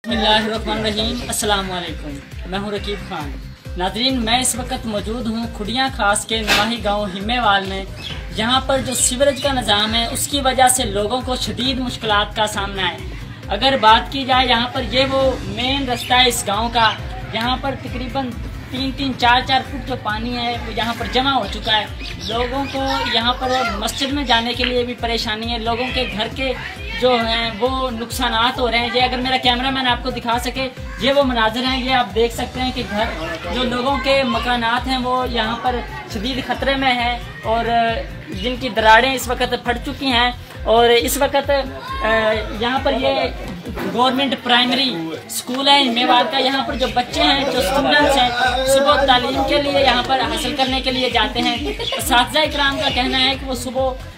बिस्मिल्लाहिर्रहमानिर्रहीम। अस्सलाम वालेकुम। मैं हूँ रकीब खान। नाजरीन, मैं इस वक्त मौजूद हूँ खुड़ियाँ खास के नवाही गांव हिम्मेवाल में। यहाँ पर जो सीवरेज का निज़ाम है उसकी वजह से लोगों को शदीद मुश्किलात का सामना है। अगर बात की जाए यहाँ पर ये वो मेन रास्ता है इस गांव का, यहाँ पर तकरीबन 3-4 फुट जो पानी है वो यहाँ पर जमा हो चुका है। लोगों को यहाँ पर मस्जिद में जाने के लिए भी परेशानी है। लोगों के घर के जो हैं वो नुकसानात हो रहे हैं। ये अगर मेरा कैमरामैन आपको दिखा सके, ये वो मनाजिर हैं, ये आप देख सकते हैं कि घर जो लोगों के मकानात हैं वो यहाँ पर शदीद ख़तरे में हैं और जिनकी दरारें इस वक्त फट चुकी हैं। और इस वक्त यहाँ पर ये गवर्नमेंट प्राइमरी स्कूल है हिम्मेवाल का। यहाँ पर जो बच्चे हैं, जो स्टूडेंट्स हैं, सुबह तालीम के लिए यहाँ पर हासिल करने के लिए जाते हैं। असातिज़ा इकराम का कहना है कि वो सुबह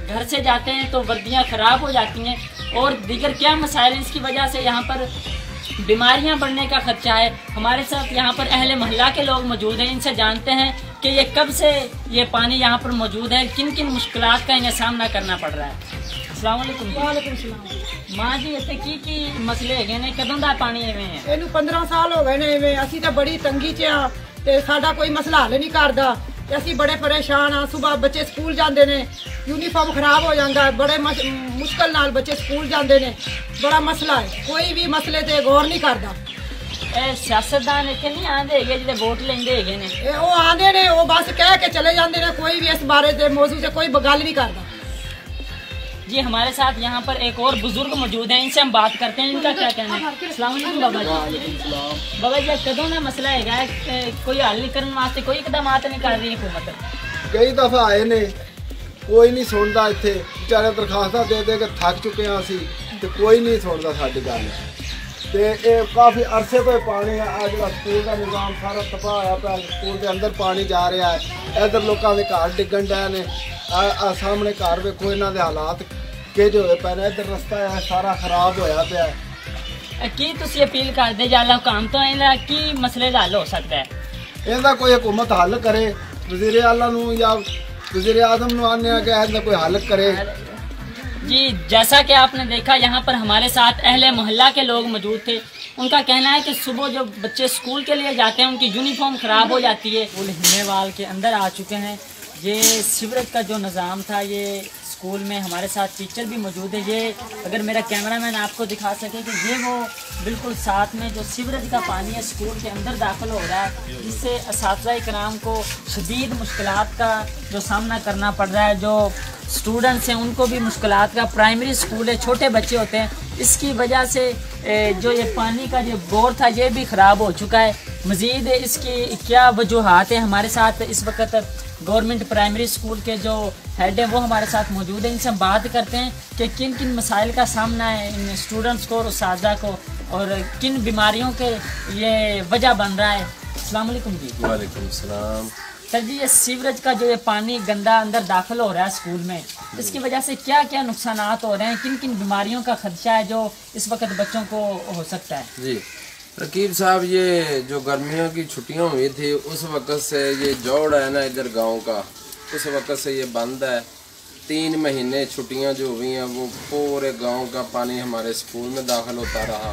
घर से जाते हैं तो वर्दियाँ ख़राब हो जाती हैं और दीगर क्या मसाइल, इसकी वजह से यहाँ पर बीमारियाँ बढ़ने का खर्चा है। हमारे साथ यहाँ पर अहले मोहल्ला के लोग मौजूद हैं, इनसे जानते हैं कि ये कब से ये पानी यहाँ पर मौजूद है, किन किन मुश्किलात का इन्हें सामना करना पड़ रहा है। अस्सलाम वालेकुम। वालेकुम सलाम। माँ जी, इतने की मसले है ने कदों दा पानी एवें है? ਇਹਨੂੰ 15 ਸਾਲ ਹੋ ਗਏ ਨੇ ਐਵੇਂ। ਅਸੀਂ ਤਾਂ ਬੜੀ ਤੰਗੀ 'ਚ ਆ ਤੇ ਸਾਡਾ ਕੋਈ ਮਸਲਾ ਹੱਲ ਨਹੀਂ ਕਰਦਾ ਤੇ ਅਸੀਂ ਬੜੇ ਪਰੇਸ਼ਾਨ ਆ। ਸਵੇਰ ਬੱਚੇ ਸਕੂਲ ਜਾਂਦੇ ਨੇ, यूनिफॉर्म खराब हो जाता है, बड़े मुश्किल नाल बच्चे स्कूल जाते हैं। बड़ा मसला है, कोई भी मसले ते गौर नहीं करता। सियासतदान इतने नहीं आते जो वोट लेंदे ने, वो आते ने, वो बस कह के चले जाते हैं। कोई भी इस बारे से मौजू से कोई गल नहीं करता। जी, हमारे साथ यहाँ पर एक और बुजुर्ग मौजूद हैं, इनसे हम बात करते हैं, इनका क्या कहना है। अस्सलाम वालेकुम बाबा जी। बाबा जी, कदों का मसला है, कोई हल नहीं करने वास्ते कोई इकदाम नहीं कर रही हुकूमत? कई दफा आए ने, कोई नहीं सुनता। इतने बेचारे दरखास्तां दे दे के थक चुके हैं असी, तो कोई नहीं सुनता साडी गल। तो काफ़ी अरसे तो पानी है, आज स्कूल का निज़ाम सारा तबाह होया पिया। स्कूल के अंदर पानी जा रहा है, इधर लोगों के घर डिगन डे ने। सामने घर वेखो, इन्हों के हालात के जो पे ने। इधर रस्ता है सारा खराब होया पिया। की तुसी अपील करदे जाला हुकाम तो इहदा की मसले दा हल हो सकता है? इहदा कोई हुकूमत हल करे, वज़ीर आला नूं या वज़ीर आज़म नूं आने के इहदा कोई हल करे। जी, जैसा कि आपने देखा, यहाँ पर हमारे साथ अहले मोहल्ला के लोग मौजूद थे। उनका कहना है कि सुबह जो बच्चे स्कूल के लिए जाते हैं उनकी यूनिफॉर्म ख़राब हो जाती है। स्कूल हिम्मेवाल के अंदर आ चुके हैं। ये सीवरेज का जो निज़ाम था, ये स्कूल में हमारे साथ टीचर भी मौजूद है। ये अगर मेरा कैमरामैन आपको दिखा सके कि ये वो बिल्कुल साथ में जो सीवरेज का पानी है स्कूल के अंदर दाखिल हो रहा है, जिससे असातिज़ा इकराम को शदीद मुश्किलात का जो सामना करना पड़ रहा है। जो स्टूडेंट्स हैं उनको भी मुश्किलात का, प्राइमरी स्कूल है, छोटे बच्चे होते हैं, इसकी वजह से जो ये पानी का जो बोर था ये भी ख़राब हो चुका है। मज़ीद इसकी क्या वजूहात है, हमारे साथ इस वक्त गवर्नमेंट प्राइमरी स्कूल के जो हेड हैं वो हमारे साथ मौजूद हैं। इनसे हम बात करते हैं कि किन किन मसाइल का सामना है इन स्टूडेंट्स को और उस्ताज़ा को, और किन बीमारियों के ये वजह बन रहा है। अस्सलाम वालेकुम जी। वालेकुम सलाम। सर जी, ये सीवरेज का जो ये पानी गंदा अंदर दाखिल हो रहा है स्कूल में, इसकी वजह से क्या क्या नुकसानात हो रहे हैं, किन किन बीमारियों का खदशा है जो इस वक्त बच्चों को हो सकता है? जी रकीब साहब, ये जो गर्मियों की छुट्टियां हुई थी उस वक्त से ये जोड़ है ना इधर गांव का, उस वक्त से ये बंद है। 3 महीने छुट्टियां जो हुई हैं वो पूरे गांव का पानी हमारे स्कूल में दाखिल होता रहा।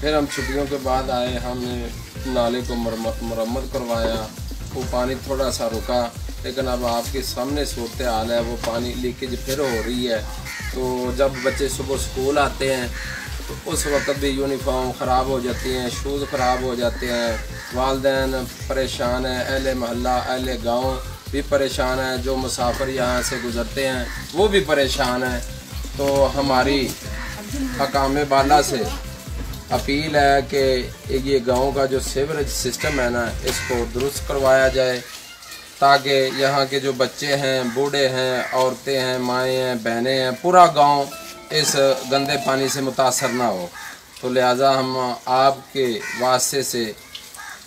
फिर हम छुट्टियों के बाद आए, हमने नाले को मरम्मत करवाया, वो पानी थोड़ा सा रुका, लेकिन अब आपके सामने सूरत हाल है, वो पानी लीकेज फिर हो रही है। तो जब बच्चे सुबह स्कूल आते हैं तो उस वक्त भी यूनिफॉर्म ख़राब हो जाती हैं, शूज़ ख़राब हो जाते हैं। वालिदैन परेशान हैं, अहले मोहल्ला अहले गाँव भी परेशान हैं, जो मुसाफिर यहाँ से गुज़रते हैं वो भी परेशान हैं। तो हमारी हकाम बाला से अपील है कि ये गांव का जो सीवरेज सिस्टम है ना, इसको दुरुस्त करवाया जाए, ताकि यहाँ के जो बच्चे हैं, बूढ़े हैं, औरतें हैं, माएँ हैं, बहनें हैं, पूरा गांव इस गंदे पानी से मुतासर ना हो। तो लिहाजा हम आपके वास्ते से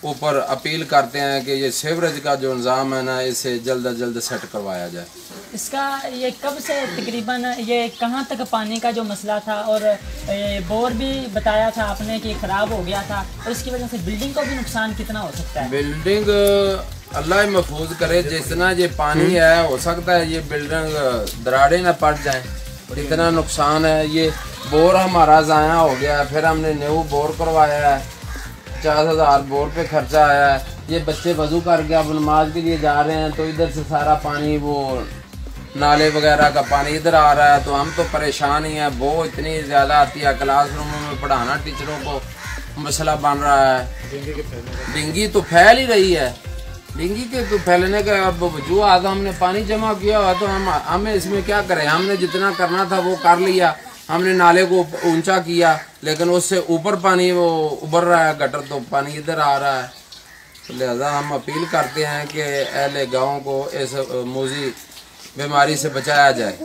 ऊपर अपील करते हैं कि ये सीवरेज का जो निज़ाम है ना, इसे जल्द अज जल्द सेट करवाया जाए। इसका ये कब से तकरीबन ये कहाँ तक पानी का जो मसला था, और बोर भी बताया था आपने कि ख़राब हो गया था, और इसकी वजह से बिल्डिंग को भी नुकसान कितना हो सकता है? बिल्डिंग अल्लाह ही महफूज करे, जितना ये पानी है हो सकता है ये बिल्डिंग दरारें ना पड़ जाए, इतना नुकसान है। ये बोर हमारा ज़ाया हो गया, फिर हमने न्यू बोर करवाया है, 50,000 बोर पे खर्चा आया है। ये बच्चे वज़ू करके अब नमाज के लिए जा रहे हैं तो इधर से सारा पानी, वो नाले वगैरह का पानी इधर आ रहा है, तो हम तो परेशान ही हैं। वो इतनी ज़्यादा आती है, क्लासरूमों में पढ़ाना टीचरों को मसला बन रहा है। डेंगू तो फैल ही रही है, डेंगू के तो फैलने का अब वजूहत, हमने पानी जमा किया हुआ तो हमें इसमें क्या करें। हमने जितना करना था वो कर लिया, हमने नाले को ऊंचा किया, लेकिन उससे ऊपर पानी वो उबर रहा है, गटर तो पानी इधर आ रहा है। तो लिहाजा हम अपील करते हैं कि अहले गाँव को इस मूजी बीमारी से बचाया जाए।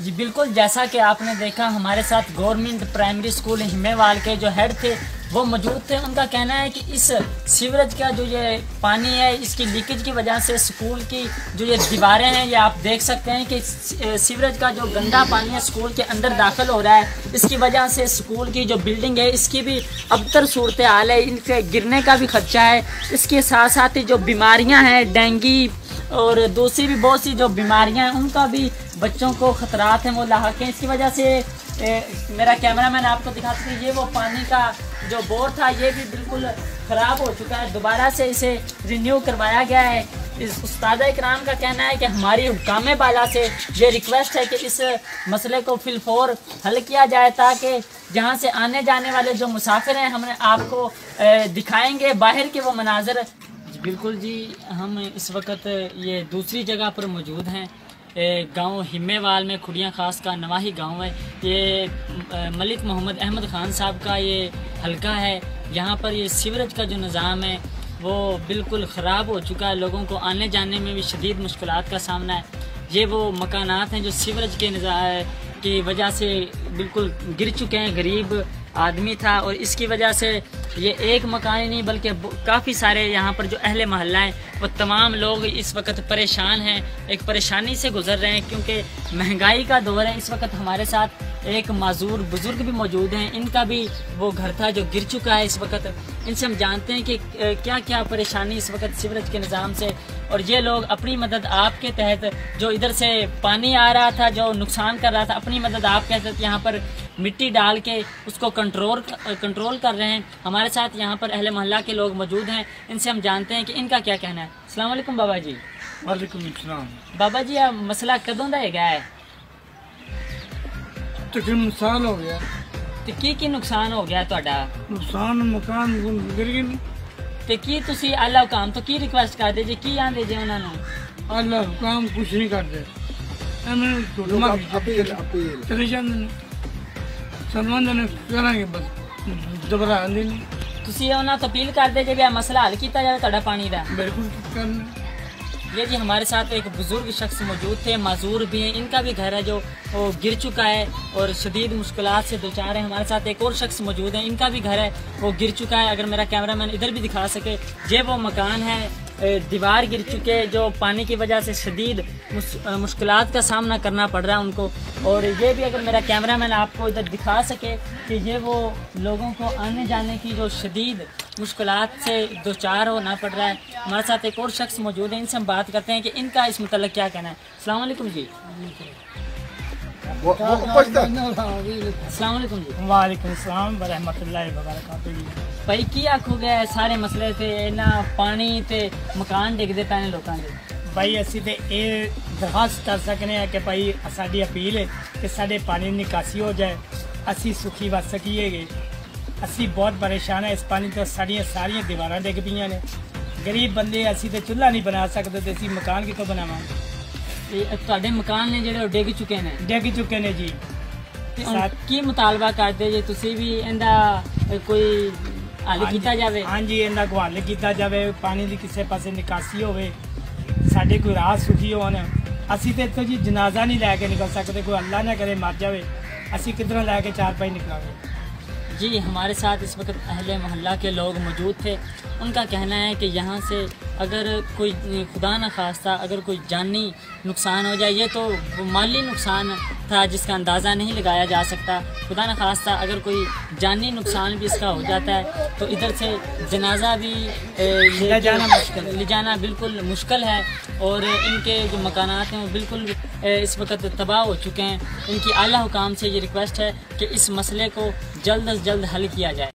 जी बिल्कुल, जैसा कि आपने देखा हमारे साथ गवर्नमेंट प्राइमरी स्कूल हिमेवाल के जो हेड थे वो मौजूद थे। उनका कहना है कि इस सीवरेज का जो ये पानी है, इसकी लीकेज की वजह से स्कूल की जो ये दीवारें हैं, ये आप देख सकते हैं कि सीवरेज का जो गंदा पानी है स्कूल के अंदर दाखिल हो रहा है। इसकी वजह से स्कूल की जो बिल्डिंग है इसकी भी अबतर सूरत हाल है, इनसे गिरने का भी खदशा है। इसके साथ साथ ही जो बीमारियाँ हैं, डेंगू और दूसरी भी बहुत सी जो बीमारियाँ हैं, उनका भी बच्चों को खतरात हैं वो लाहक हैं। इसकी वजह से मेरा कैमरामैन आपको दिखा सकते हैं, ये वो पानी का जो बोर था ये भी बिल्कुल ख़राब हो चुका है, दोबारा से इसे रिन्यू करवाया गया है। इस उस्ताद इकराम का कहना है कि हमारी हुकाम बाला से ये रिक्वेस्ट है कि इस मसले को फिलफौर हल किया जाए, ताकि जहाँ से आने जाने वाले जो मुसाफिर हैं हमने आपको दिखाएंगे बाहर के वो मनाजर। बिल्कुल जी, हम इस वक्त ये दूसरी जगह पर मौजूद हैं, गांव हिमेवाल में, खुड़ियाँ खास का नवाही गांव है। ये मलिक मोहम्मद अहमद ख़ान साहब का ये हलका है। यहाँ पर ये सीवरेज का जो निज़ाम है वो बिल्कुल ख़राब हो चुका है, लोगों को आने जाने में भी शदीद मुश्किलात का सामना है। ये वो मकानात हैं जो सीवरेज के की वजह से बिल्कुल गिर चुके हैं। गरीब आदमी था और इसकी वजह से ये एक मकान ही नहीं बल्कि काफ़ी सारे यहाँ पर जो अहले मोहल्ला हैं वो तमाम लोग इस वक्त परेशान हैं, एक परेशानी से गुजर रहे हैं, क्योंकि महंगाई का दौर है। इस वक्त हमारे साथ एक माजूर बुजुर्ग भी मौजूद हैं, इनका भी वो घर था जो गिर चुका है इस वक्त। इनसे हम जानते हैं कि क्या क्या परेशानी इस वक्त सीवरेज के निज़ाम से, और ये लोग अपनी मदद आपके तहत, जो इधर से पानी आ रहा था जो नुकसान कर रहा था, अपनी मदद आपके तहत यहाँ पर मिट्टी डाल के उसको कंट्रोल कर रहे हैं। हमारे साथ यहाँ पर अहले मोहल्ला के लोग मौजूद हैं, इनसे हम जानते हैं कि इनका क्या कहना है। अस्सलाम वालेकुम बाबा जी। वालेकुम अस्सलाम। बाबा जी, आ मसला कदों दा है? तकरीबन साल हो गया। ਤੇ ਕੀ ਨੁਕਸਾਨ ਹੋ ਗਿਆ ਤੁਹਾਡਾ? ਨੁਕਸਾਨ ਮਕਾਨ ਗਿਰ ਗਏ ਨੇ। ਤੇ ਕੀ ਤੁਸੀਂ ਆਲਾ ਹੁਕਾਮ ਤੋਂ ਕੀ ਰਿਕੁਐਸਟ ਕਰਦੇ ਜੇ, ਕੀ ਆਂਦੇ ਜੇ ਉਹਨਾਂ ਨੂੰ? ਆਲਾ ਹੁਕਾਮ ਕੁਛ ਨਹੀਂ ਕਰਦੇ, ਐਵੇਂ ਅਪੀਲ ਚਲੇ ਜਾਂਦੇ ਨੇ, ਸਨਮਾਨ ਨੇ ਕਰਾਂਗੇ ਬਸ, ਦੁਬਾਰਾ ਆਉਂਦੇ ਨਹੀਂ। ਤੁਸੀਂ ਉਹਨਾਂ ਤੋਂ ਅਪੀਲ ਕਰਦੇ ਜੇ ਵੀ ਇਹ ਮਸਲਾ ਹੱਲ ਕੀਤਾ ਜਾਵੇ ਤੁਹਾਡਾ ਪਾਣੀ ਦਾ? बिल्कुल करना। ये जी हमारे साथ एक बुजुर्ग शख्स मौजूद थे, माजूर भी हैं, इनका भी घर है जो वो गिर चुका है और शदीद मुश्किलात से दो चार हैं। हमारे साथ एक और शख्स मौजूद है, इनका भी घर है वो गिर चुका है। अगर मेरा कैमरामैन इधर भी दिखा सके, ये वो मकान है, दीवार गिर चुके जो पानी की वजह से शदीद मुश्किलात का सामना करना पड़ रहा है उनको। और ये भी अगर मेरा कैमरामैन आपको इधर दिखा सके कि ये वो लोगों को आने जाने की जो शदीद मुश्किलात से दो चार होना पड़ रहा है। हमारे साथ एक और शख्स मौजूद है, इनसे हम बात करते हैं कि इनका इस मुतल्लिक़ क्या कहना है। अस्सलाम वालेकुम जी। अस्सलाम वालेकुम जी। वालेकुम सलाम व रहमतुल्लाहि व बरकातहू जी। भाई की आखोगे सारे मसले से इन्ना पानी ते मकान डिगदे पैने लोगों के? भाई असी ते ये दरखास्त कर सकने हैं कि भाई साडी अपील है कि साडे पानी निकासी हो जाए, असी सुखी बच सकीएगे। असी बहुत परेशान है इस पानी तो, सारियां दीवारां डिग पईयां ने, गरीब बंदे असी ते चुल्हा नहीं बना सकते, ते असी मकान कितों बनावांगे? ਤੁਹਾਡੇ ਮਕਾਨ ਨੇ ਜਿਹੜੇ ਡਿੱਗ ਚੁੱਕੇ ਨੇ? डिग चुके ने जी। ਕੀ ਮੁਤਾਲਬਾ ਕਰਦੇ ਜੇ ਤੁਸੀਂ ਵੀ ਇਹਦਾ ਕੋਈ ਹੱਲ ਕੀਤਾ ਜਾਵੇ? हाँ जी, इन्दा को हल किया जाए, पानी की किसी पासे निकासी होवे, साडे कोई राह सुखी होन। असी तो इत्थों जी जनाजा नहीं लैके निकल सकते, कोई अल्लाह ना करे मर जाए, असी किधरों लैके चार पाई निकलांगे। जी हमारे साथ इस वक्त अहले मोहल्ला के लोग मौजूद थे, उनका कहना है कि यहाँ से अगर कोई खुदा न खास्ता अगर कोई जानी नुकसान हो जाए, ये तो माली नुकसान था जिसका अंदाज़ा नहीं लगाया जा सकता। खुदा न खास्ता अगर कोई जानी नुकसान भी इसका हो जाता है तो इधर से जनाजा भी ले जाना बिल्कुल मुश्किल है। और इनके जो मकानात हैं वो बिल्कुल इस वक्त तबाह हो चुके हैं। इनकी आला हुकाम से ये रिक्वेस्ट है कि इस मसले को जल्द अज जल्द हल किया जाए।